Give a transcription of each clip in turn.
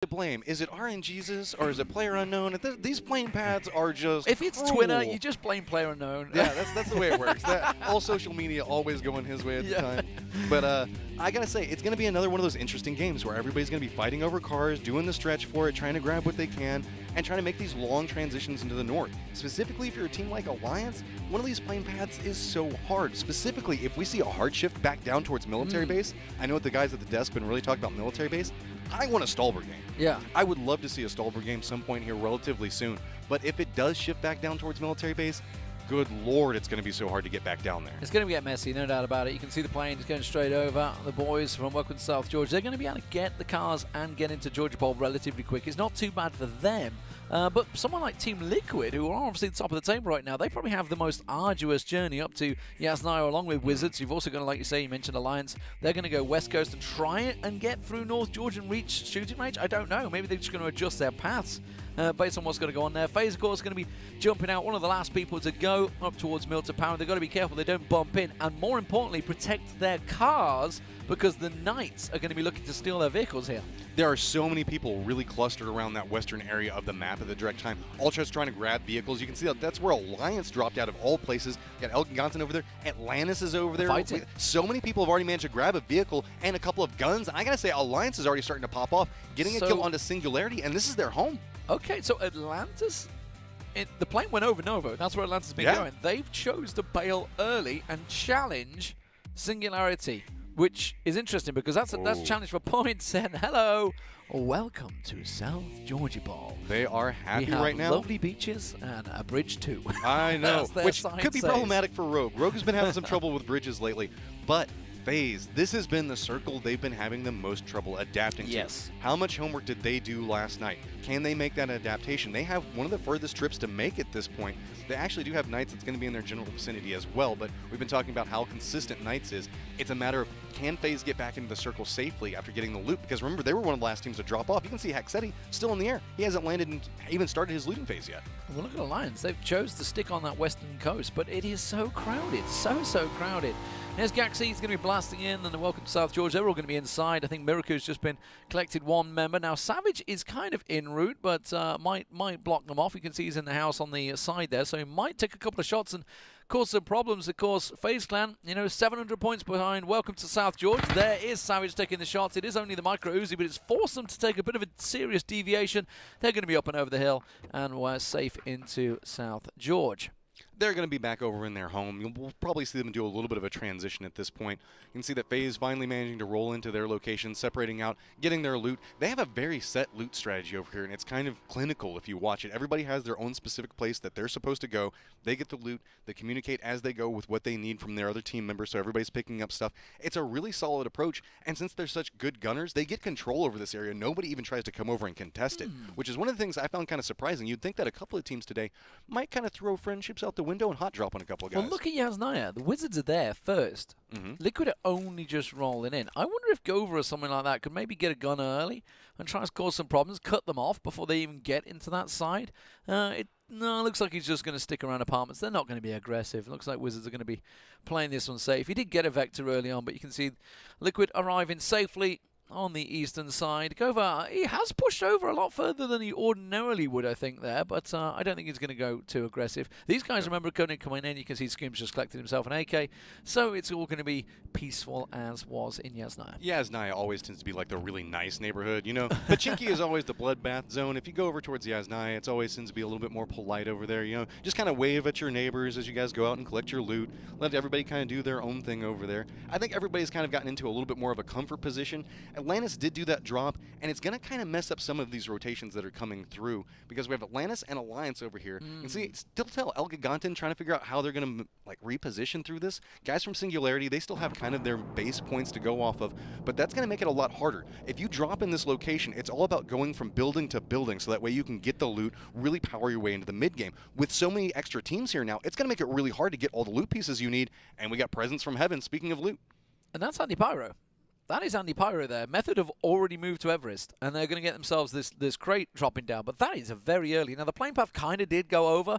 to blame? Is it RNGesus or is it player unknown? These plane pads are just If it's cruel. Twitter, you just blame player unknown. Yeah, that's the way it works. All social media always going his way at the time. But I gotta say, it's gonna be another one of those interesting games where everybody's gonna be fighting over cars, doing the stretch for it, trying to grab what they can, and trying to make these long transitions into the north. Specifically, if you're a team like Alliance, one of these plane paths is so hard. Specifically, if we see a hard shift back down towards military base, I know what the guys at the desk been really talking about military base. I want a Stallberg game. Yeah. I would love to see a Stallberg game some point here relatively soon. But if it does shift back down towards military base, good Lord, it's going to be so hard to get back down there. It's going to get messy, no doubt about it. You can see the planes going straight over. The boys from Welcome to South Georgia, they're going to be able to get the cars and get into Georgia Bowl relatively quick. It's not too bad for them. But someone like Team Liquid, who are obviously at the top of the table right now, they probably have the most arduous journey up to Yasnaya along with Wizards. You've also got to, like you say, you mentioned Alliance. They're going to go West Coast and try it and get through North Georgia and reach shooting range. I don't know. Maybe they're just going to adjust their paths based on what's going to go on there. Faze, of course, is going to be jumping out, one of the last people to go up towards Milton Power. They've got to be careful they don't bump in, and more importantly, protect their cars, because the Knights are going to be looking to steal their vehicles here. There are so many people really clustered around that western area of the map at the direct time. Ultra's trying to grab vehicles. You can see that that's where Alliance dropped out of all places. You got Elgiganten over there. Atlantis is over there. So many people have already managed to grab a vehicle and a couple of guns. I got to say, Alliance is already starting to pop off, getting a kill onto Singularity, and this is their home. Okay, so Atlantis, the plane went over Novo. That's where Atlantis has been going. They've chose to bail early and challenge Singularity, which is interesting because that's challenge for points. And hello, welcome to South Georgia Bowl. They are happy right now. Lovely beaches and a bridge too. I know, which could be problematic for Rogue. Rogue has been having some trouble with bridges lately, but Faze, this has been the circle they've been having the most trouble adapting to. Yes. How much homework did they do last night? Can they make that adaptation? They have one of the furthest trips to make at this point. They actually do have Knights that's going to be in their general vicinity as well, but we've been talking about how consistent Knights is. It's a matter of, can Faze get back into the circle safely after getting the loot? Because remember, they were one of the last teams to drop off. You can see Haxetti still in the air. He hasn't landed and even started his looting phase yet. Well, look at Alliance. They've chose to stick on that western coast, but it is so crowded, so crowded. There's Gaxi, he's going to be blasting in, and the Welcome to South Georgia, they're all going to be inside. I think Miraku's just been collected one member. Now, Savage is kind of en route, but might block them off. You can see he's in the house on the side there, so he might take a couple of shots and cause some problems. Of course, Faze Clan, 700 points behind Welcome to South Georgia. There is Savage taking the shots. It is only the micro Uzi, but it's forced them to take a bit of a serious deviation. They're going to be up and over the hill, and we're safe into South Georgia. They're going to be back over in their home. We'll probably see them do a little bit of a transition at this point. You can see that Faze finally managing to roll into their location, separating out, getting their loot. They have a very set loot strategy over here, and it's kind of clinical if you watch it. Everybody has their own specific place that they're supposed to go. They get the loot. They communicate as they go with what they need from their other team members, so everybody's picking up stuff. It's a really solid approach, and since they're such good gunners, they get control over this area. Nobody even tries to come over and contest it, which is one of the things I found kind of surprising. You'd think that a couple of teams today might kind of throw friendships out the window and hot drop on a couple of guys. Well, look at Yasnaya. The Wizards are there first. Liquid are only just rolling in. I wonder if Gova or something like that could maybe get a gun early and try to cause some problems, cut them off before they even get into that side. No, it looks like he's just going to stick around apartments. They're not going to be aggressive. It looks like Wizards are going to be playing this one safe. He did get a Vector early on, but you can see Liquid arriving safely on the eastern side. Gova, he has pushed over a lot further than he ordinarily would, I think, there, but I don't think he's going to go too aggressive. These guys, remember, coming in, you can see Scooms just collected himself an AK, so it's all going to be peaceful as was in Yasnaya. Yasnaya always tends to be like the really nice neighborhood, Pachinki is always the bloodbath zone. If you go over towards Yasnaya, it always tends to be a little bit more polite over there, Just kind of wave at your neighbors as you guys go out and collect your loot. Let everybody kind of do their own thing over there. I think everybody's kind of gotten into a little bit more of a comfort position. Atlantis did do that drop, and it's going to kind of mess up some of these rotations that are coming through because we have Atlantis and Alliance over here. You can see, still tell Elgiganten trying to figure out how they're going to reposition through this. Guys from Singularity, they still have kind of their base points to go off of, but that's going to make it a lot harder. If you drop in this location, it's all about going from building to building, so that way you can get the loot, really power your way into the mid game. With so many extra teams here now, it's going to make it really hard to get all the loot pieces you need, and we got presents from heaven, speaking of loot. And that's Anti-Pyro. That is Anti-Pyro there. Method have already moved to Everest, and they're going to get themselves this crate dropping down, but that is a very early. Now, the plane path kind of did go over.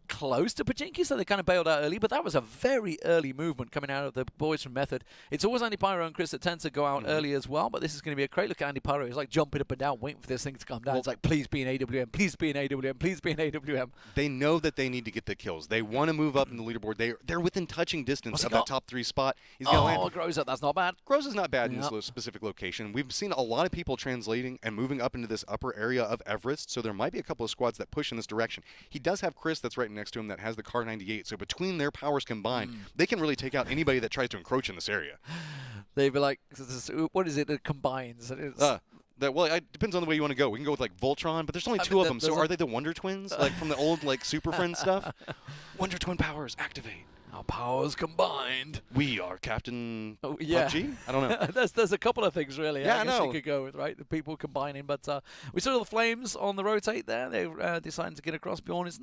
close to Pachinki, so they kind of bailed out early, but that was a very early movement coming out of the boys from Method. It's always Andy Pyro and Chris that tend to go out early as well, but this is going to be a great look at Andy Pyro. He's like jumping up and down, waiting for this thing to come down. It's like, please be an AWM, please be an AWM, please be an AWM. They know that they need to get the kills. They want to move up in the leaderboard. They're within touching distance of that top 3 spot. He's going to land. Groza, that's not bad. Groza's not bad in this specific location. We've seen a lot of people translating and moving up into this upper area of Everest, so there might be a couple of squads that push in this direction. He does have Chris that's right next to him that has the Car 98, so between their powers combined, they can really take out anybody that tries to encroach in this area. They'd be like, what is it that combines? Well, it depends on the way you want to go. We can go with like Voltron, but there's only 2 of them. So are they the Wonder Twins, like from the old like Super Friends stuff? Wonder Twin powers activate. Our powers combined. We are Captain yeah. PUBG? I don't know. there's a couple of things really. Yeah, I guess know. you could go with, right? The people combining, but we saw the Flames on the rotate there. They decided to get across. Bjorn was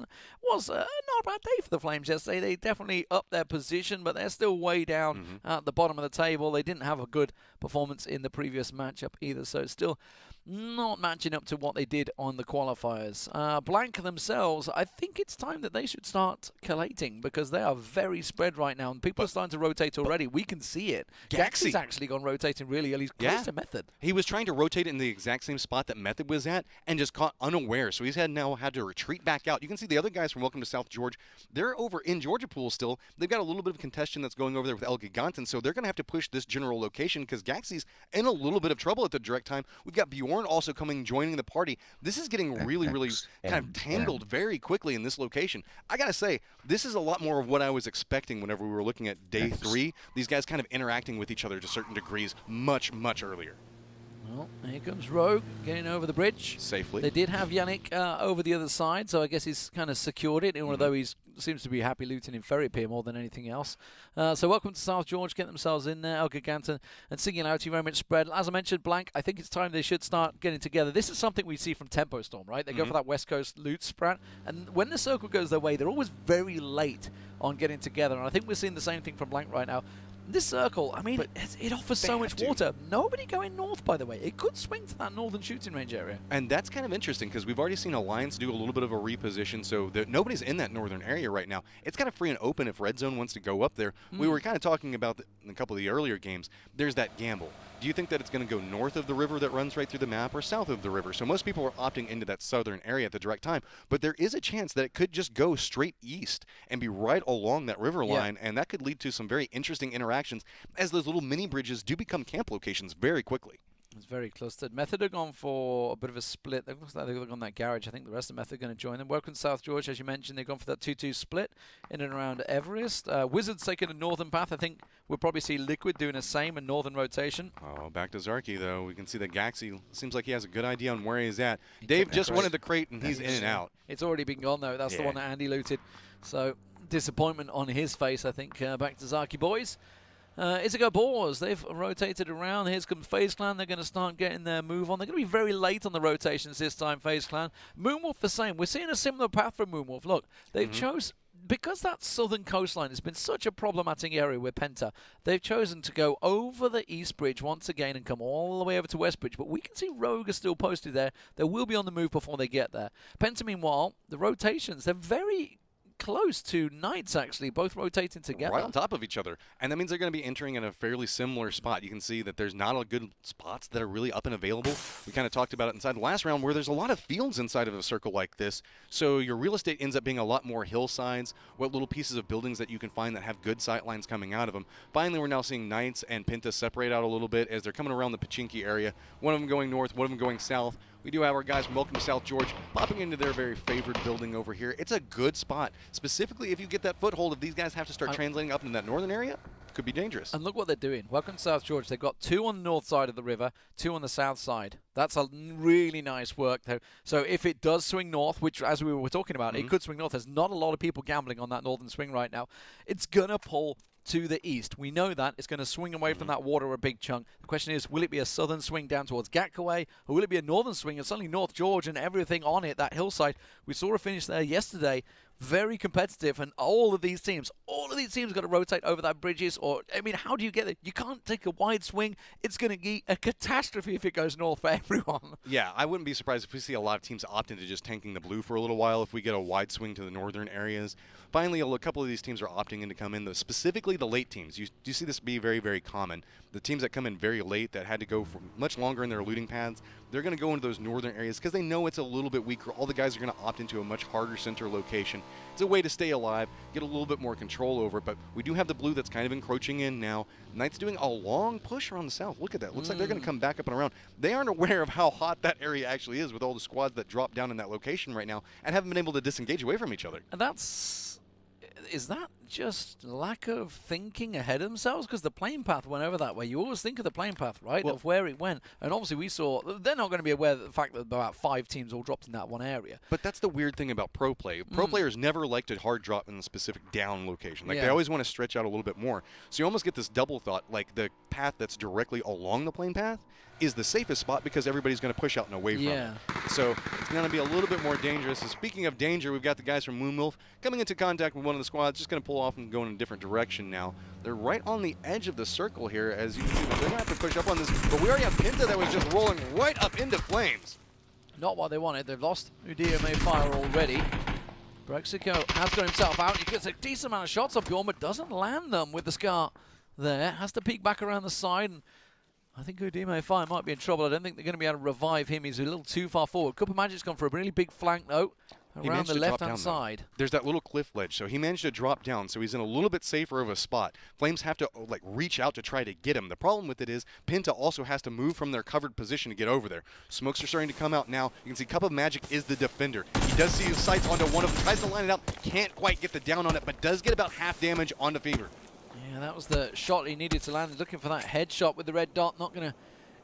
not a bad day for the Flames yesterday. They definitely upped their position, but they're still way down at the bottom of the table. They didn't have a good performance in the previous matchup either, so it's still not matching up to what they did on the qualifiers. Blank themselves, I think it's time that they should start collating because they are very spread right now, and people are starting to rotate already. We can see it. Gaxy's actually gone rotating really early. He's close to Method. He was trying to rotate in the exact same spot that Method was at and just caught unaware, so he's now had to retreat back out. You can see the other guys from Welcome to South George. They're over in Georgia Pool still. They've got a little bit of contention that's going over there with Elgiganten, so they're going to have to push this general location because Gaxy's in a little bit of trouble at the direct time. We've got Bjorn also joining the party. This is getting really kind of tangled very quickly in this location. I gotta say, this is a lot more of what I was expecting whenever we were looking at day 3. These guys kind of interacting with each other to certain degrees much earlier. Well, here comes Rogue getting over the bridge. Safely. They did have Yannick over the other side, so I guess he's kind of secured it, although he seems to be happy looting in Ferry Pier more than anything else. So welcome to South George, get themselves in there. Elgiganten and Singularity very much spread. As I mentioned, Blank, I think it's time they should start getting together. This is something we see from Tempo Storm, right? They go for that West Coast loot sprat, and when the circle goes their way, they're always very late on getting together, and I think we're seeing the same thing from Blank right now. This circle, I mean, it offers so much water. Nobody going north, by the way. It could swing to that northern shooting range area. And that's kind of interesting because we've already seen Alliance do a little bit of a reposition, so nobody's in that northern area right now. It's kind of free and open if Redzone wants to go up there. We were kind of talking about in a couple of the earlier games. There's that gamble. Do you think that it's going to go north of the river that runs right through the map or south of the river? So most people are opting into that southern area at the direct time, but there is a chance that it could just go straight east and be right along that river line, and that could lead to some very interesting interactions as those little mini bridges do become camp locations very quickly. It's very clustered. Method have gone for a bit of a split. It looks like they've gone that garage. I think the rest of Method are going to join them. Welcome to South George, as you mentioned. They've gone for that 2-2 split in and around Everest. Wizards taking a northern path. I think we'll probably see Liquid doing the same in northern rotation. Oh, back to Zharki, though. We can see that Gaxy seems like he has a good idea on where he's at. Dave just wanted the crate, and he's in and out. It's already been gone, though. That's the one that Andy looted. So disappointment on his face, I think. Back to Zharki boys. Izako Boars, they've rotated around. Here's come Faze Clan. They're going to start getting their move on. They're going to be very late on the rotations this time, Faze Clan. Moonwolf the same. We're seeing a similar path from Moonwolf. Look, they've chose, because that southern coastline has been such a problematic area with Penta, they've chosen to go over the East Bridge once again and come all the way over to West Bridge. But we can see Rogue is still posted there. They will be on the move before they get there. Penta, meanwhile, the rotations, they're very close to Knights, actually, both rotating together. Right on top of each other. And that means they're going to be entering in a fairly similar spot. You can see that there's not a good spots that are really up and available. We kind of talked about it inside the last round where there's a lot of fields inside of a circle like this. So your real estate ends up being a lot more hillsides, what little pieces of buildings that you can find that have good sight lines coming out of them. Finally, we're now seeing Knights and Penta separate out a little bit as they're coming around the Pachinki area. One of them going north, one of them going south. We do have our guys from Welcome to South George popping into their very favored building over here. It's a good spot, specifically if you get that foothold. If these guys have to start translating up into that northern area, it could be dangerous. And look what they're doing. Welcome to South George. They've got 2 on the north side of the river, 2 on the south side. That's a really nice work there. So if it does swing north, which as we were talking about, it could swing north. There's not a lot of people gambling on that northern swing right now. It's going to pull to the east. We know that. It's going to swing away from that water a big chunk. The question is, will it be a southern swing down towards Gatkaway, or will it be a northern swing and suddenly North George and everything on it, that hillside? We saw a finish there yesterday very competitive, and all of these teams got to rotate over that bridges. Or, I mean, how do you get it? You can't take a wide swing. It's going to be a catastrophe if it goes north for everyone. Yeah, I wouldn't be surprised if we see a lot of teams opt into just tanking the blue for a little while if we get a wide swing to the northern areas. Finally, a couple of these teams are opting in to come in, specifically the late teams. You see this be very, very common. The teams that come in very late that had to go for much longer in their looting paths, they're going to go into those northern areas because they know it's a little bit weaker. All the guys are going to opt into a much harder center location. It's a way to stay alive, get a little bit more control over it, but we do have the blue that's kind of encroaching in now. Knights doing a long push around the south. Look at that. Looks like they're going to come back up and around. They aren't aware of how hot that area actually is with all the squads that drop down in that location right now and haven't been able to disengage away from each other. And is that just lack of thinking ahead of themselves? Because the plane path went over that way. You always think of the plane path, right, of where it went. And obviously we saw they're not going to be aware of the fact that about 5 teams all dropped in that one area. But that's the weird thing about pro play. Pro players never like to hard drop in a specific down location. Like, they always want to stretch out a little bit more. So you almost get this double thought, like the path that's directly along the plane path is the safest spot because everybody's going to push out and away from it. So it's going to be a little bit more dangerous. And speaking of danger, we've got the guys from Moonwolf coming into contact with one of the squads, just going to pull off and go in a different direction now. They're right on the edge of the circle here, as you can see. They're going to have to push up on this, but we already have Penta that was just rolling right up into flames. Not what they wanted. They've lost Udia May Fire already. Brexico has got himself out. He gets a decent amount of shots up Bjorn, but doesn't land them with the Scar there. Has to peek back around the side, and I think Udime Fire might be in trouble. I don't think they're going to be able to revive him. He's a little too far forward. Couple Magic's gone for a really big flank, though, around the left-hand side. There's that little cliff ledge, so he managed to drop down, so he's in a little bit safer of a spot. Flames have to like reach out to try to get him. The problem with it is Penta also has to move from their covered position to get over there. Smokes are starting to come out now. You can see Cup of Magic is the defender. He does see his sights onto one of them, tries to line it up, can't quite get the down on it, but does get about half damage onto Fever. Yeah, that was the shot he needed to land. He's looking for that headshot with the red dot. Not going to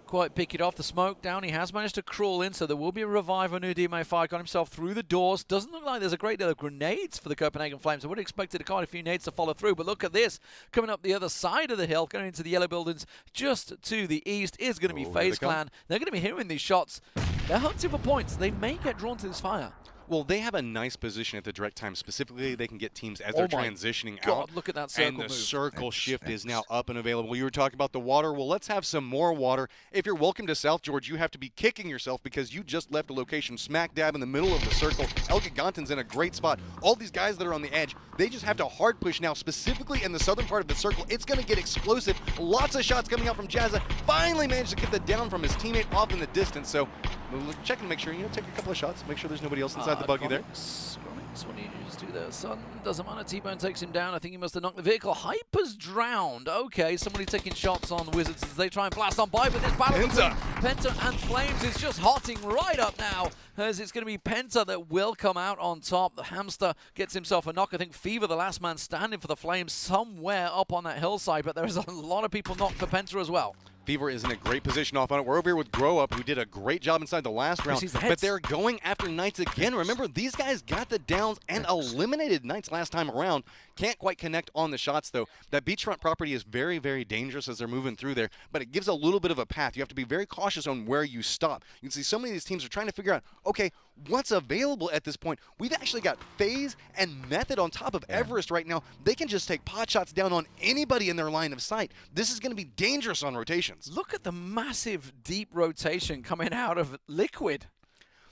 quite pick it off. The smoke down. He has managed to crawl in, so there will be a revive on Udime Fire. Got himself through the doors. Doesn't look like there's a great deal of grenades for the Copenhagen Flames. I would have expected quite a few nades to follow through, but look at this. Coming up the other side of the hill, going into the yellow buildings just to the east is going to be Faze Clan. They're going to be hearing these shots. They're hunting for points. They may get drawn to this fire. Well, they have a nice position at the direct time. Specifically, they can get teams as they're transitioning out. Look at that circle and the move. circle shift is now up and available. You were talking about the water. Well, let's have some more water. If you're welcome to South George, you have to be kicking yourself because you just left a location smack dab in the middle of the circle. Elgiganten's in a great spot. All these guys that are on the edge, they just have to hard push now, specifically in the southern part of the circle. It's going to get explosive. Lots of shots coming out from Jazza. Finally managed to get the down from his teammate off in the distance. So check and make sure, take a couple of shots, make sure there's nobody else inside the buggy there. What he used to the sun. Doesn't matter. T-Bone takes him down. I think he must have knocked the vehicle. Hyper's drowned. Okay, somebody taking shots on the Wizards as they try and blast on by, but this battle between Penta and Flames is just hotting right up now, as it's going to be Penta that will come out on top. The hamster gets himself a knock. I think Fever, the last man standing for the Flames, somewhere up on that hillside, but there is a lot of people knocked for Penta as well. Fever is in a great position off on it. We're over here with Grow Up, who did a great job inside the last round. But they're going after Knights again. Remember, these guys got the downs and eliminated Knights last time around. Can't quite connect on the shots, though. That beachfront property is very, very dangerous as they're moving through there, but it gives a little bit of a path. You have to be very cautious on where you stop. You can see so many of these teams are trying to figure out, okay, what's available at this point? We've actually got Faze and Method on top of Everest right now. They can just take pot shots down on anybody in their line of sight. This is going to be dangerous on rotations. Look at the massive deep rotation coming out of Liquid.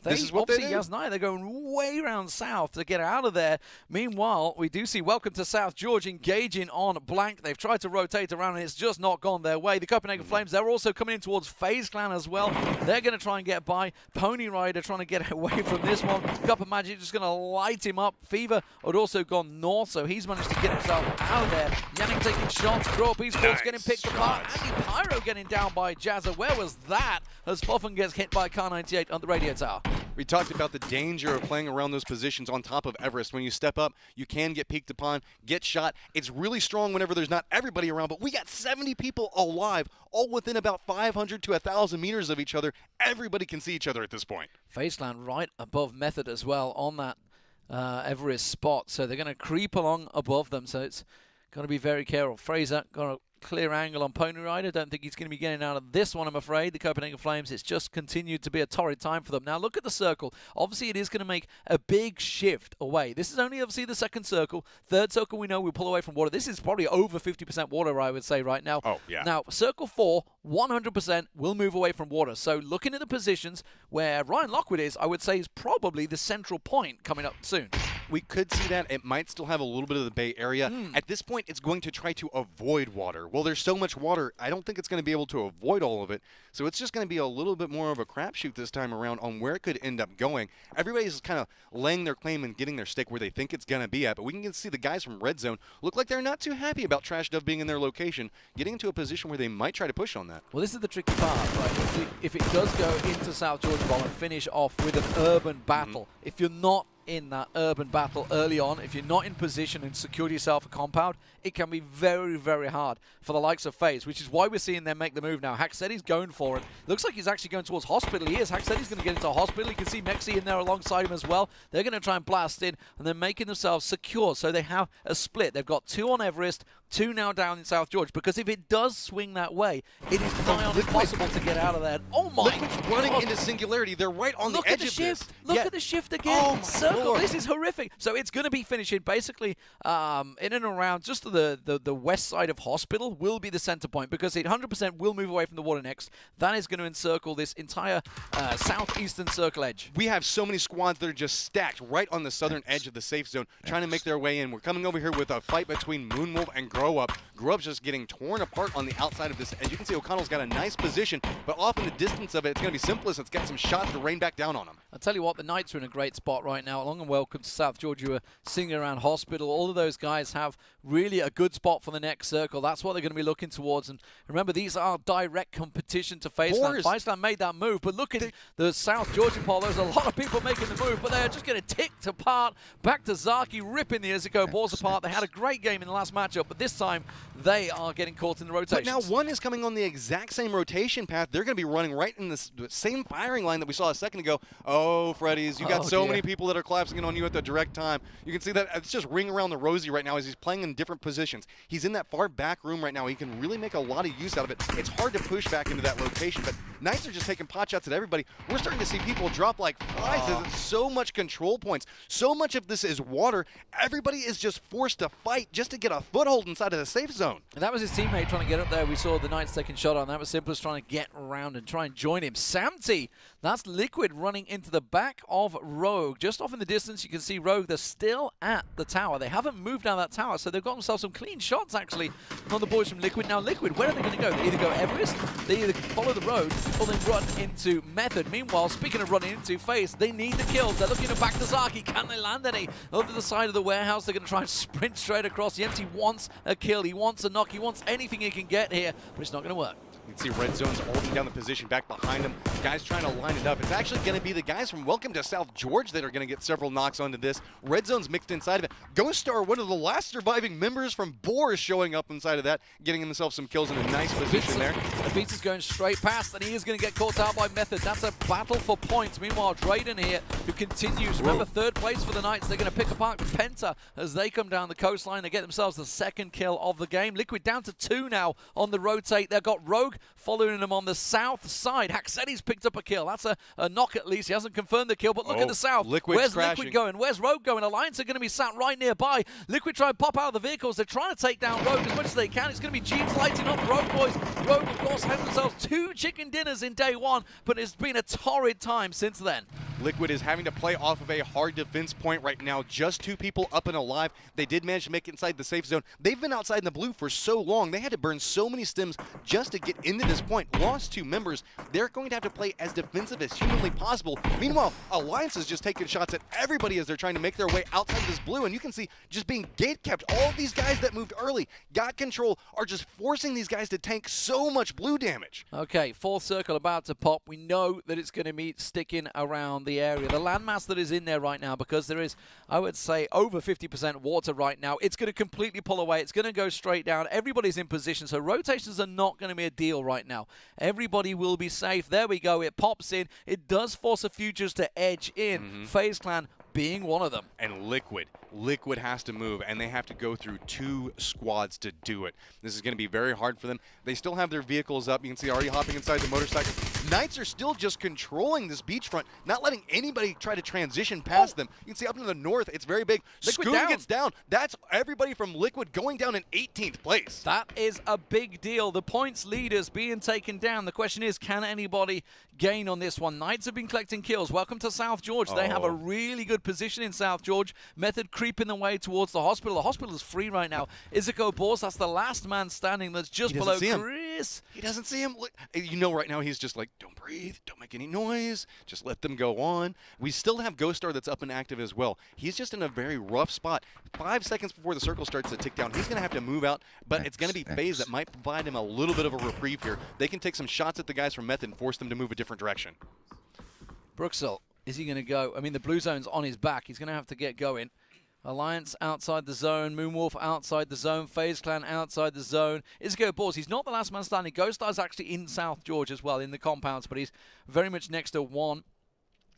This is what they do. They're going way around south to get out of there. Meanwhile, we do see Welcome to South George engaging on Blank. They've tried to rotate around, and it's just not gone their way. The Copenhagen Flames, they're also coming in towards Faze Clan as well. They're going to try and get by. Pony Rider trying to get away from this one. Cup of Magic just going to light him up. Fever had also gone north, so he's managed to get himself out of there. Yannick taking shots. Grow Up Esports getting picked apart. Andy Pyro getting down by Jazza. Where was that? As Foffen gets hit by Car 98 on the radio tower. We talked about the danger of playing around those positions on top of Everest. When you step up, you can get peeked upon, get shot. It's really strong whenever there's not everybody around, but we got 70 people alive, all within about 500 to 1,000 meters of each other. Everybody can see each other at this point. Faze Clan right above Method as well on that Everest spot, so they're going to creep along above them, so it's got to be very careful. Fraser got to clear angle on Pony Rider. Don't think he's going to be getting out of this one, I'm afraid. The Copenhagen Flames, it's just continued to be a torrid time for them. Now, look at the circle. Obviously, it is going to make a big shift away. This is only, obviously, the second circle. Third circle, we know we'll pull away from water. This is probably over 50% water, I would say, right now. Oh, yeah. Now, circle 4, 100% will move away from water. So, looking at the positions where Ryan Lockwood is, I would say is probably the central point coming up soon. We could see that. It might still have a little bit of the Bay Area. At this point, it's going to try to avoid water. Well, there's so much water, I don't think it's going to be able to avoid all of it. So it's just going to be a little bit more of a crapshoot this time around on where it could end up going. Everybody's kind of laying their claim and getting their stake where they think it's going to be at. But we can see the guys from Redzone look like they're not too happy about Trash Dove being in their location, getting into a position where they might try to push on that. Well, this is the tricky part, right? If it does go into South Georgia Bowl and finish off with an urban battle, if you're not in that urban battle early on, if you're not in position and secured yourself a compound, it can be very, very hard for the likes of Faze, which is why we're seeing them make the move now. Hackseti's going for it. Looks like he's actually going towards hospital. He is. Hackseti's going to get into a hospital. You can see Mexi in there alongside him as well. They're going to try and blast in, and they're making themselves secure, so they have a split. They've got 2 on Everest, 2 now down in South George, because if it does swing that way, it is nigh on impossible to get out of that. Oh my Liquid's God. running into Singularity. They're right on the edge of this. Look at the shift again. Oh my Circle. Lord. This is horrific. So it's going to be finishing basically in and around just the west side of Hospital will be the center point, because it 100% will move away from the water next. That is going to encircle this entire southeastern circle edge. We have so many squads that are just stacked right on the southern edge of the safe zone, trying to make their way in. We're coming over here with a fight between Moonwolf and Grow Up. Grow Up's just getting torn apart on the outside of this edge. You can see O'Connell's got a nice position, but off in the distance of it, it's going to be Simplest. It's got some shots to rain back down on him. I'll tell you what, the Knights are in a great spot right now. Long and welcome to South Georgia. We're singing around Hospital. All of those guys have really a good spot for the next circle. That's what they're going to be looking towards. And remember, these are direct competition to Faze Clan. Faze Clan made that move, but look at the South Georgian poll. There's a lot of people making the move, but they're just getting ticked apart. Back to Zharki, ripping the Izako Boars apart. They had a great game in the last matchup, but this time they are getting caught in the rotation. But now one is coming on the exact same rotation path. They're going to be running right in the same firing line that we saw a second ago. Oh, Freddy's, you got so many people that are collapsing in on you at the direct time. You can see that it's just ring around the rosy right now as he's playing in different positions. He's in that far back room right now. He can really make a lot of use out of it. It's hard to push back into that location, but Knights are just taking pot shots at everybody. We're starting to see people drop like flies. There's so much control points. So much of this is water. Everybody is just forced to fight just to get a foothold inside of the safe zone. And that was his teammate trying to get up there. We saw the Knights taking shot on. That was Simplest trying to get around and try and join him. Samty, that's Liquid running into the back of Rogue. Just off in the distance, you can see Rogue. They're still at the tower. They haven't moved down that tower, so they've got themselves some clean shots, actually, on the boys from Liquid. Now, Liquid, where are they going to go? They either go Everest, they either follow the road, or they run into Method. Meanwhile, speaking of running into Faze, they need the kills. They're looking to back to Zharki. Can they land any? Over the side of the warehouse, they're going to try and sprint straight across. The empty wants a kill. He wants a knock. He wants anything he can get here, but it's not going to work. You can see Redzone's holding down the position back behind him. Guys trying to line it up. It's actually going to be the guys from Welcome to South George that are going to get several knocks onto this. Redzone's mixed inside of it. Ghost Star, one of the last surviving members from Boars, showing up inside of that, getting himself some kills in a nice position there. The Pizza's going straight past, and he is going to get caught out by Method. That's a battle for points. Meanwhile, Drayden here, who continues. Remember, third place for the Knights. They're going to pick apart Penta as they come down the coastline. They get themselves the second kill of the game. Liquid down to 2 now on the rotate. They've got Rogue following them on the south side. Hackseti's picked up a kill. That's a knock at least. He hasn't confirmed the kill, but look at the south. Where's crashing. Liquid going? Where's Rogue going? Alliance are going to be sat right nearby. Liquid try and pop out of the vehicles. They're trying to take down Rogue as much as they can. It's going to be Jeeves lighting up Rogue, boys. Rogue, of course, had themselves 2 chicken dinners in day 1, but it's been a torrid time since then. Liquid is having to play off of a hard defense point right now. Just 2 people up and alive. They did manage to make it inside the safe zone. They've been outside in the blue for so long. They had to burn so many stims just to get into this point. Lost 2 members. They're going to have to play as defensive as humanly possible. Meanwhile, Alliance is just taking shots at everybody as they're trying to make their way outside of this blue. And you can see just being gate kept. All of these guys that moved early, got control, are just forcing these guys to tank so much blue damage. Okay, 4th circle about to pop. We know that it's going to be sticking around the area. The landmass that is in there right now, because there is, I would say, over 50% water right now, it's going to completely pull away. It's going to go straight down. Everybody's in position, so rotations are not going to be a deal right now. Everybody will be safe. There we go. It pops in. It does force a few just to edge in. Faze Clan being one of them. And Liquid Liquid has to move, and they have to go through 2 squads to do it. This is going to be very hard for them. They still have their vehicles up. You can see already hopping inside the motorcycle. Knights are still just controlling this beachfront, not letting anybody try to transition past them. You can see up in the north, it's very big. Liquid Scoon down. gets down. That's everybody from Liquid going down in 18th place. That is a big deal. The points leaders being taken down. The question is, can anybody gain on this one? Knights have been collecting kills. Welcome to South George. They have a really good position in South George. Method creeping the way towards the hospital. The hospital is free right now. Izako Boars, that's the last man standing. That's just below Chris. He doesn't see him. You know, right now he's just like, don't breathe, don't make any noise, just let them go on. We still have Ghost Star that's up and active as well. He's just in a very rough spot. 5 seconds before the circle starts to tick down, he's going to have to move out, but it's going to be Faze that might provide him a little bit of a reprieve here. They can take some shots at the guys from Method and force them to move a different direction. Bruxel, is he going to go? I mean, the blue zone's on his back. He's going to have to get going. Alliance outside the zone. Moonwolf outside the zone. Faze Clan outside the zone. Izako Boars, he's not the last man standing. Ghost Star's actually in South George as well, in the compounds, but he's very much next to one.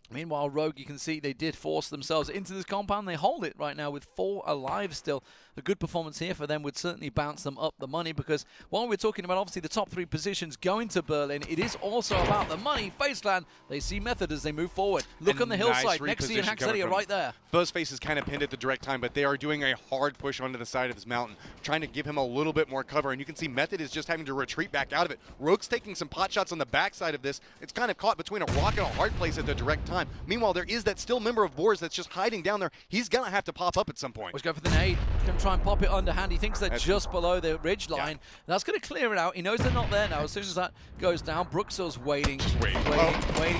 Meanwhile, Rogue, you can see they did force themselves into this compound. They hold it right now with 4 alive still. A good performance here for them would certainly bounce them up the money, because while we're talking about obviously the top 3 positions going to Berlin, it is also about the money. Faze Clan, they see Method as they move forward. Look on the hillside. Nexi and Haxetti are right there. Buzzface is kind of pinned at the direct time, but they are doing a hard push onto the side of this mountain, trying to give him a little bit more cover, and you can see Method is just having to retreat back out of it. Rogue's taking some pot shots on the backside of this. It's kind of caught between a rock and a hard place at the direct time. Meanwhile, there is that still member of Boars that's just hiding down there. He's going to have to pop up at some point. Let's go for the nade. He's going to try and pop it underhand. He thinks they're just below the ridge line. Yeah. That's going to clear it out. He knows they're not there now. As soon as that goes down, Bruxel's waiting. Waiting.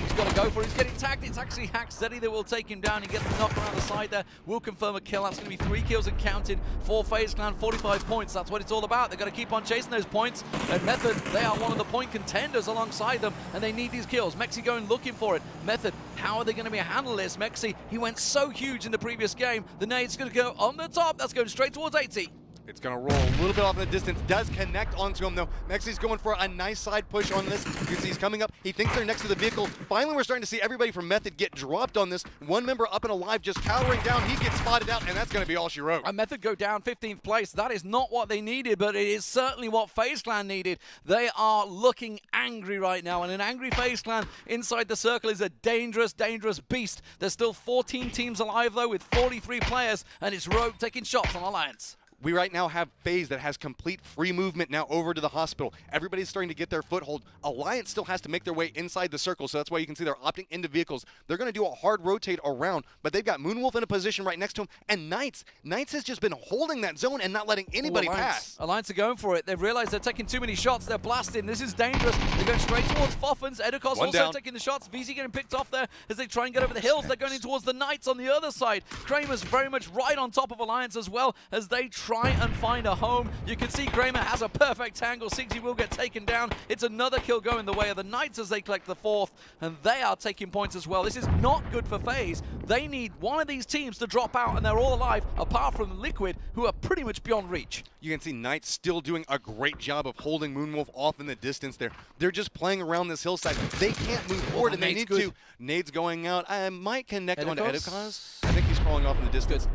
He's got to go for it. He's getting tagged. It's actually Haxetti that will take him down. He gets the knock around the side there. Will confirm a kill. That's going to be 3 kills and counting for Faze Clan. 45 points. That's what it's all about. They've got to keep on chasing those points. And Method, they are one of the point contenders alongside them, and they need these kills. Mexi going looking for it. Method, how are they going to be handle this? Mexi, he went so huge in the previous game. The nade's going to go on the top. That's going straight towards 80. It's going to roll a little bit off in the distance. Does connect onto him, though. Mexi's going for a nice side push on this. You can see he's coming up. He thinks they're next to the vehicle. Finally, we're starting to see everybody from Method get dropped on this. One member up and alive, just cowering down. He gets spotted out, and that's going to be all she wrote. A Method go down 15th place. That is not what they needed, but it is certainly what Faze Clan needed. They are looking angry right now, and an angry Faze Clan inside the circle is a dangerous, dangerous beast. There's still 14 teams alive, though, with 43 players, and it's Rogue taking shots on Alliance. We right now have Faze that has complete free movement now over to the hospital. Everybody's starting to get their foothold. Alliance still has to make their way inside the circle, so that's why you can see they're opting into vehicles. They're going to do a hard rotate around, but they've got Moonwolf in a position right next to him, and Knights. Knights has just been holding that zone and not letting anybody pass. Alliance are going for it. They've realized they're taking too many shots. They're blasting. This is dangerous. They're going straight towards Foffens. Edikos also down. taking the shots. VZ getting picked off there as they try and get over the hills. They're going in towards the Knights on the other side. Kramer's very much right on top of Alliance as well as they try and find a home. You can see Kramer has a perfect angle. Sigsy will get taken down. It's another kill going the way of the Knights as they collect the 4th, and they are taking points as well. This is not good for FaZe. They need one of these teams to drop out, and they're all alive, apart from Liquid, who are pretty much beyond reach. You can see Knights still doing a great job of holding Moonwolf off in the distance there. They're just playing around this hillside. They can't move forward, and they need to. Nade's going out. I might connect on Edikos. I think he's crawling off in the distance.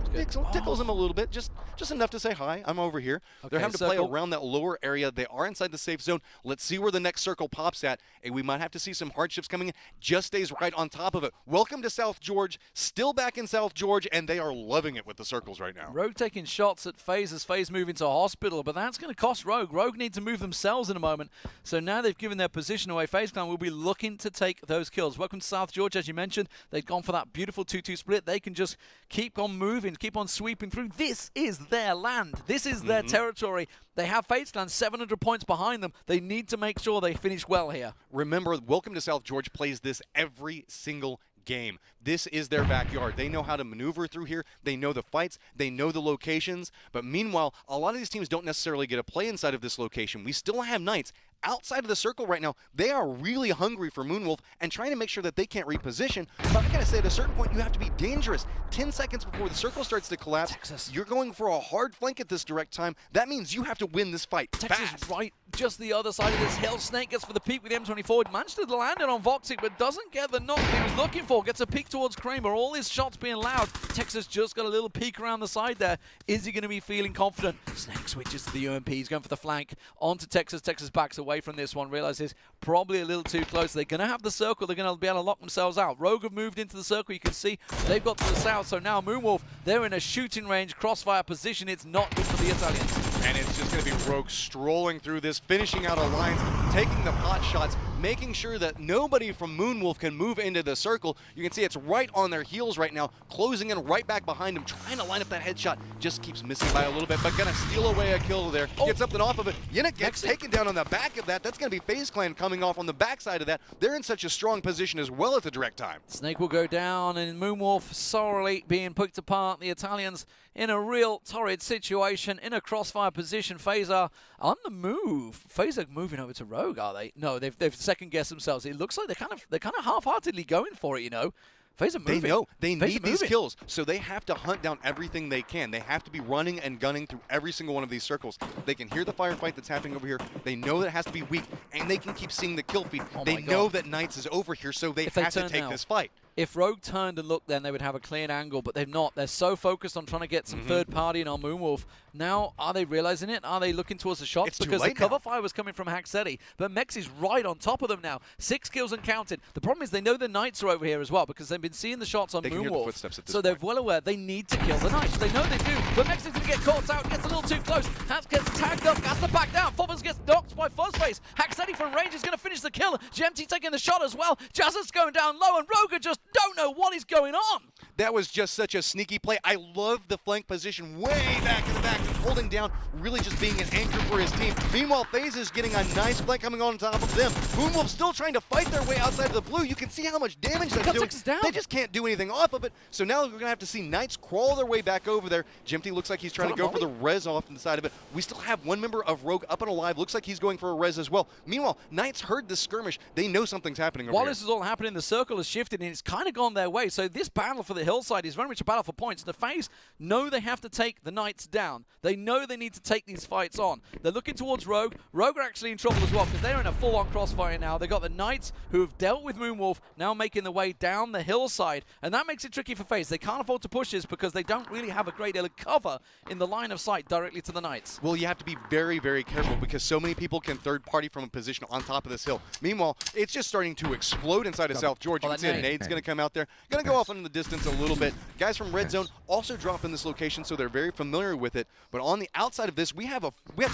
Tickles him a little bit, just enough to say hi. I'm over here. Okay, they're having to play around that lower area. They are inside the safe zone. Let's see where the next circle pops at. And we might have to see some hardships coming in. Just stays right on top of it. Welcome to South George. Still back in South George, and they are loving it with the circles right now. Rogue taking shots at FaZe as FaZe move into a hospital, but that's going to cost Rogue. Rogue need to move themselves in a moment. So now they've given their position away. FaZe Clan will be looking to take those kills. Welcome to South George, as you mentioned. They've gone for that beautiful 2-2 split. They can just keep on moving, keep on sweeping through. This is their land. This is their territory. They have FaZe Clan 700 points behind them. They need to make sure they finish well here. Remember, Welcome to South George plays this every single game. This is their backyard. They know how to maneuver through here. They know the fights. They know the locations. But meanwhile, a lot of these teams don't necessarily get a play inside of this location. We still have Knights outside of the circle right now, they are really hungry for Moonwolf and trying to make sure that they can't reposition. But I gotta say, at a certain point, you have to be dangerous. 10 seconds before the circle starts to collapse, Texas. You're going for a hard flank at this direct time. That means you have to win this fight Texas fast. right just the other side of this hill. Snake gets for the peak with M24. Managed to land it on Voxic, but doesn't get the knock that he was looking for. Gets a peek towards Kramer. All his shots being loud. Texas just got a little peek around the side there. Is he going to be feeling confident? Snake switches to the UMP. He's going for the flank onto Texas. Texas backs away from this one. Realizes probably a little too close. They're going to have the circle. They're going to be able to lock themselves out. Rogue have moved into the circle. You can see they've got to the south. So now Moonwolf, they're in a shooting range, crossfire position. It's not good for the Italians. And it's just going to be Rogue strolling through this, finishing out a lines, taking the pot shots, making sure that nobody from Moonwolf can move into the circle. You can see it's right on their heels right now, closing in right back behind him, trying to line up that headshot. Just keeps missing by a little bit, but gonna steal away a kill there. Get something off of it. Yinnik gets taken down on the back of that. That's gonna be Faze Clan coming off on the backside of that. They're in such a strong position as well at the direct time. Snake will go down, and Moonwolf sorely being picked apart. The Italians in a real torrid situation, in a crossfire position. Faze are on the move. Faze are moving over to Rogue, are they? No, they've second-guessed themselves. It looks like they're kind of half-heartedly going for it, you know. Faze are moving. They know they need these kills, so they have to hunt down everything they can. They have to be running and gunning through every single one of these circles. They can hear the firefight that's happening over here. They know that it has to be weak, and they can keep seeing the kill feed. They know that Knights is over here, so they have to take this fight. If Rogue turned and looked, then they would have a clean angle, but they've not. They're so focused on trying to get some third party in on Moonwolf. Now, are they realizing it? Are they looking towards the shots? It's too because late the cover now. fire was coming from Haxetti, but Mex is right on top of them now. 6 kills and counted. The problem is they know the Knights are over here as well because they've been seeing the shots on They can hear the Moonwolf. footsteps at this So they're point. well aware they need to kill the Knights. They know they do, but Mex is going to get caught out, gets a little too close. Hats gets tagged up, has to back down. Fobbers gets knocked by Fuzzface. Haxetti from range is going to finish the kill. GMT taking the shot as well. Jazzer's going down low, and Rogue just don't know what is going on. That was just such a sneaky play. I love the flank position way back in the back, holding down, really just being an anchor for his team. Meanwhile, FaZe is getting a nice flank coming on top of them. Moonwolf still trying to fight their way outside of the blue. You can see how much damage they're doing. They just can't do anything off of it. So now we're going to have to see Knights crawl their way back over there. Jimty looks like he's trying to go for the res off the side of it. We still have one member of Rogue up and alive. Looks like he's going for a res as well. Meanwhile, Knights heard this skirmish. They know something's happening over While here. this is all happening, the circle has shifted and it's kind of gone their way. So this battle for the hillside is very much a battle for points. The FaZe know they have to take the Knights down. They know they need to take these fights on. They're looking towards Rogue. Rogue are actually in trouble as well because they're in a full-on crossfire now. They've got the Knights who have dealt with Moonwolf now making their way down the hillside, and that makes it tricky for FaZe. They can't afford to push this because they don't really have a great deal of cover in the line of sight directly to the Knights. Well, you have to be very, very careful because so many people can third party from a position on top of this hill. Meanwhile, it's just starting to explode inside of South George. You can see a nade's going to come out there. Going to go off into the distance a little bit. Guys from Redzone also drop in this location, so they're very familiar with it. But on the outside of this, we have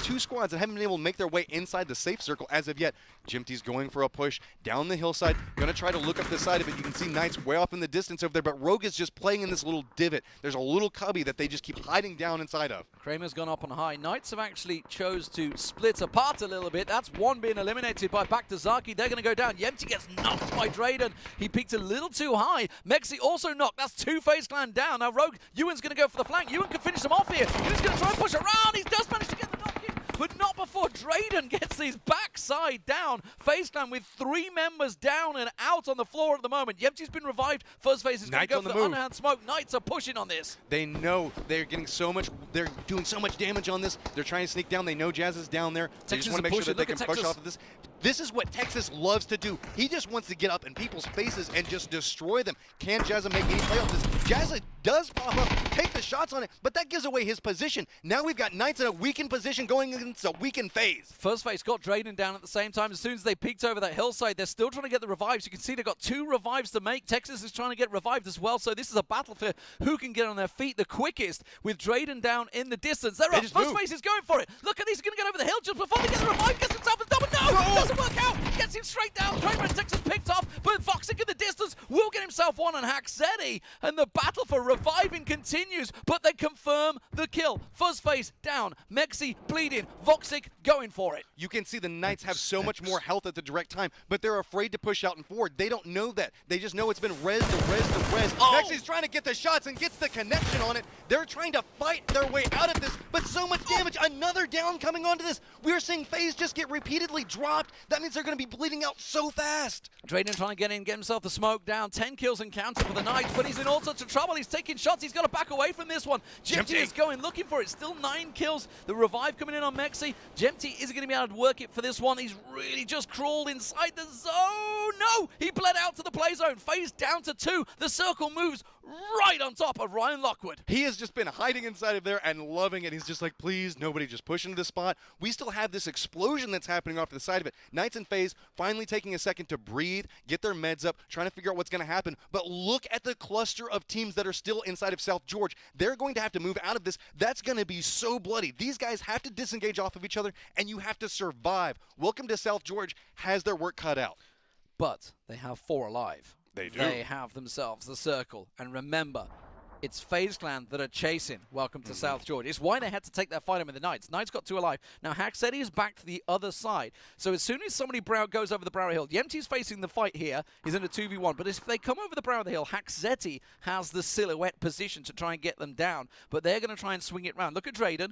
2 squads that haven't been able to make their way inside the safe circle as of yet. Jimty's going for a push down the hillside. Going to try to look up the side of it. You can see Knights way off in the distance over there, but Rogue is just playing in this little divot. There's a little cubby that they just keep hiding down inside of. Kramer's gone up on high. Knights have actually chose to split apart a little bit. That's one being eliminated by back to Zharki. They're going to go down. Yemty gets knocked by Drayden. He peaked a little too high. Mexi also knocked. That's 2 FaZe Clan down. Now Rogue, Ewan's going to go for the flank. Ewan can finish them off here. Ewan's going to try and push around. He does manage to get the knock in, but not before Drayden gets his backside down. FaZe Clan with 3 members down and out on the floor at the moment. Yemty's been revived. Fuzzface is going to go for the underhand smoke. Knights are pushing on this. They know they're getting so much, they're doing so much damage on this. They're trying to sneak down. They know Jazz is down there. They just want to make sure that they can push off of this. This is what Texas loves to do. He just wants to get up in people's faces and just destroy them. Can Jazza make any play off this? Jazza does pop up, take the shots on it, but that gives away his position. Now we've got Knights in a weakened position going against a weakened FaZe. Fuzzface got Drayden down at the same time. As soon as they peeked over that hillside, they're still trying to get the revives. You can see they've got 2 revives to make. Texas is trying to get revived as well, so this is a battle for who can get on their feet the quickest with Drayden down in the distance. They're up. Fuzzface is going for it. Look at this. He's going to get over the hill just before they get the revive. Gets himself a double. No! Doesn't work out. Gets him straight down. Kramer and Texas picked off, but Voxic in the distance will get himself one on Haxetti, and the battle for reviving continues, but they confirm the kill. Fuzzface down, Mexi bleeding, Voxic going for it. You can see the Knights have so much more health at the direct time, but they're afraid to push out and forward. They don't know that. They just know it's been res to res to res. Oh. Mexi's trying to get the shots and gets the connection on it. They're trying to fight their way out of this, but so much damage. Another down coming onto this. We're seeing Faze just get repeatedly dropped. That means they're going to be bleeding out so fast. Drayden trying to get in, get himself the smoke down. 10 kills and counting for the Knights, but he's in all sorts of trouble. He's taking shots. He's got to back away from this one. Jemty is going, looking for it. Still 9 kills. The revive coming in on Mexi. Jemty isn't going to be able to work it for this one. He's really just crawled inside the zone. No! He bled out to the play zone. Faze down to 2. The circle moves right on top of Ryan Lockwood. He has just been hiding inside of there and loving it. He's just like, please, nobody just push into this spot. We still have this explosion that's happening off to the side of it. Knights and Faze finally taking a second to breathe, get their meds up, trying to figure out what's going to happen. But look at the cluster of teams that are still inside of South George. They're going to have to move out of this. That's going to be so bloody. These guys have to disengage off of each other, and you have to survive. Welcome to South George has their work cut out. But they have 4 alive. They do. They have themselves the circle. And remember, it's Faze Clan that are chasing Welcome to South George. It's why they had to take that fight in with the Knights. Knights got 2 alive. Now, Haxetti is back to the other side. So as soon as somebody goes over the brow of the hill, Yemty's facing the fight here. He's in a 2v1. But if they come over the brow of the hill, Haxetti has the silhouette position to try and get them down. But they're going to try and swing it round. Look at Drayden.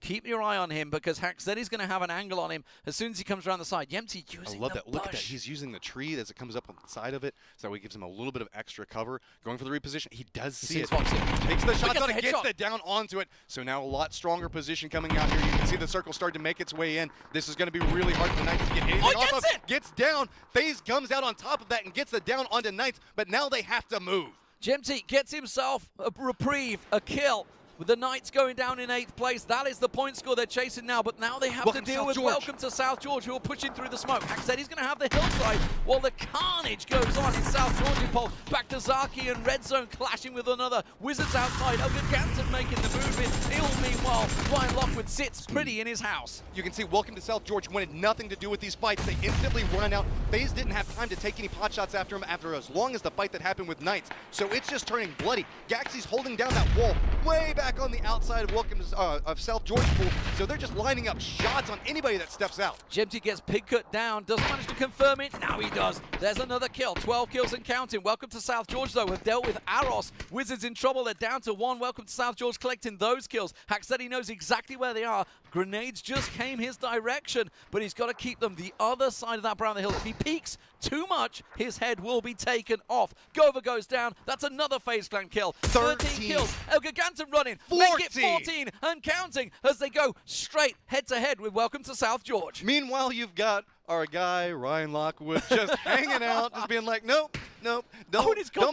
Keep your eye on him because Haxetti's going to have an angle on him as soon as he comes around the side. Yemty using I love the that. Look at that. bush. He's using the tree as it comes up on the side of it, so he gives him a little bit of extra cover. Going for the reposition. He does see it. Takes the shots on it, gets the down onto it. So now a lot stronger position coming out here. You can see the circle start to make its way in. This is going to be really hard for the Knights to get anything off of. Gets down. Faze comes out on top of that and gets the down onto Knights, but now they have to move. Jemty gets himself a reprieve, a kill. With the Knights going down in 8th place, that is the point score they're chasing now, but now they have to deal with Welcome to South George, who are pushing through the smoke. Haxetti's going to have the hillside while the carnage goes on in South George Pole. Back to Zharki and Redzone clashing with another. Wizards outside, Elgiganten making the move in. Ill, meanwhile, Ryan Lockwood sits pretty in his house. You can see Welcome to South George wanted nothing to do with these fights. They instantly run out. Faze didn't have time to take any pot shots after him after as long as the fight that happened with Knights. So it's just turning bloody. Gaxie's holding down that wall way back on the outside of Welcome to of South George Pool. So they're just lining up shots on anybody that steps out. Jemty gets pig cut down, doesn't manage to confirm it. Now he does. There's another kill. 12 kills and counting. Welcome to South George, though, have dealt with Aros. Wizards in trouble. They're down to 1. Welcome to South George collecting those kills. Haxetti knows exactly where they are. Grenades just came his direction, but he's got to keep them the other side of that brow of the hill. If he peeks too much, his head will be taken off. Gova goes down. That's another Faze Clan kill. 13 kills. Elgiganten running. 14. Make it 14 and counting as they go straight head-to-head with Welcome to South George. Meanwhile, you've got our guy, Ryan Lockwood, just hanging out, just being like, nope, don't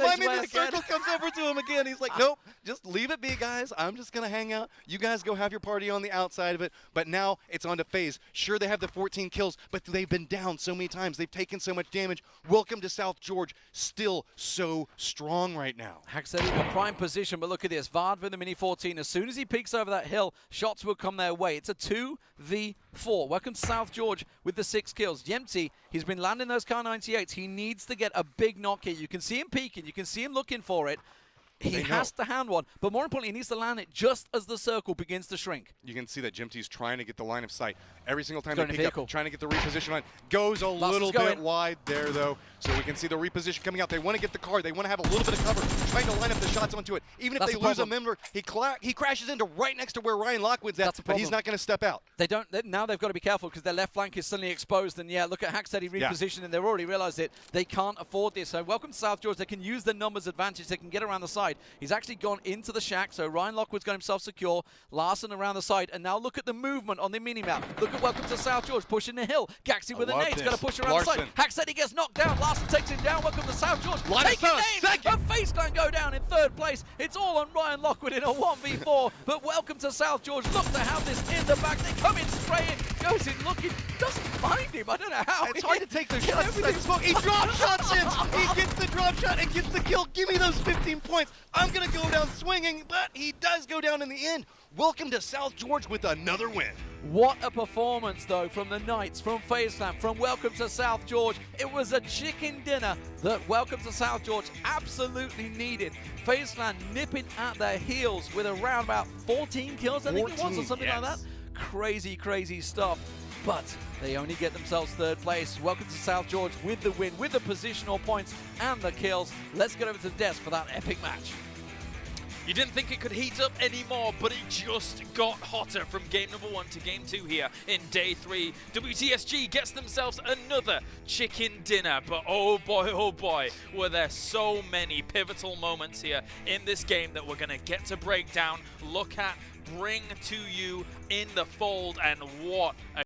mind me. The circle comes over to him again. He's like, nope, just leave it be, guys. I'm just going to hang out. You guys go have your party on the outside of it. But now it's on to Faze. Sure, they have the 14 kills, but they've been down so many times. They've taken so much damage. Welcome to South George, still so strong right now. Haxetti in a prime position, but look at this. Vard with the Mini 14. As soon as he peeks over that hill, shots will come their way. It's a 2v4. Welcome to South George with the 6 kills. Yemty, he's been landing those Kar 98s. He needs to get a big knock here. You can see him peeking. You can see him looking for it. He has to hand one, but more importantly, he needs to land it just as the circle begins to shrink. You can see that Jemty's trying to get the line of sight. Every single time they pick up, trying to get the reposition line. Goes a little bit wide there, though. So we can see the reposition coming out. They want to get the car. They want to have a little bit of cover, trying to line up the shots onto it. Even if they lose a member, he crashes into right next to where Ryan Lockwood's at, but he's not going to step out. Now they've got to be careful because their left flank is suddenly exposed. And yeah, look at Haxetti repositioning. They've already realized it. They can't afford this. So welcome to South George. They can use the numbers advantage. They can get around the side. He's actually gone into the shack, so Ryan Lockwood's got himself secure. Larson around the side, and now look at the movement on the mini-map. Look at Welcome to South George pushing the hill. Gaxie with a nade, got to push around the side. Haxetti gets knocked down. Larson takes him down. Welcome to South George. Taking names. And Faze Clan go down in 3rd place. It's all on Ryan Lockwood in a 1v4, but Welcome to South George look to have this in the back. They come in straight in, goes in looking, doesn't mind him. I don't know how. It's hard to take those shots. He drop shots in. He gets the drop shot and gets the kill. Give me those 15 points. I'm going to go down swinging, but he does go down in the end. welcome to South George with another win. What a performance, though, from the Knights, from Faze Clan, from Welcome to South George. It was a chicken dinner that Welcome to South George absolutely needed. Faze Clan nipping at their heels with around about 14 kills, I think it was, or something like that. Crazy, crazy stuff. But they only get themselves third place. Welcome to South George with the win, with the positional points and the kills. Let's get over to the desk for that epic match. You didn't think it could heat up anymore, but it just got hotter from game number 1 to game 2 here in day 3. WTSG gets themselves another chicken dinner, but oh boy, were there so many pivotal moments here in this game that we're going to get to break down, look at, bring to you in the fold, and what a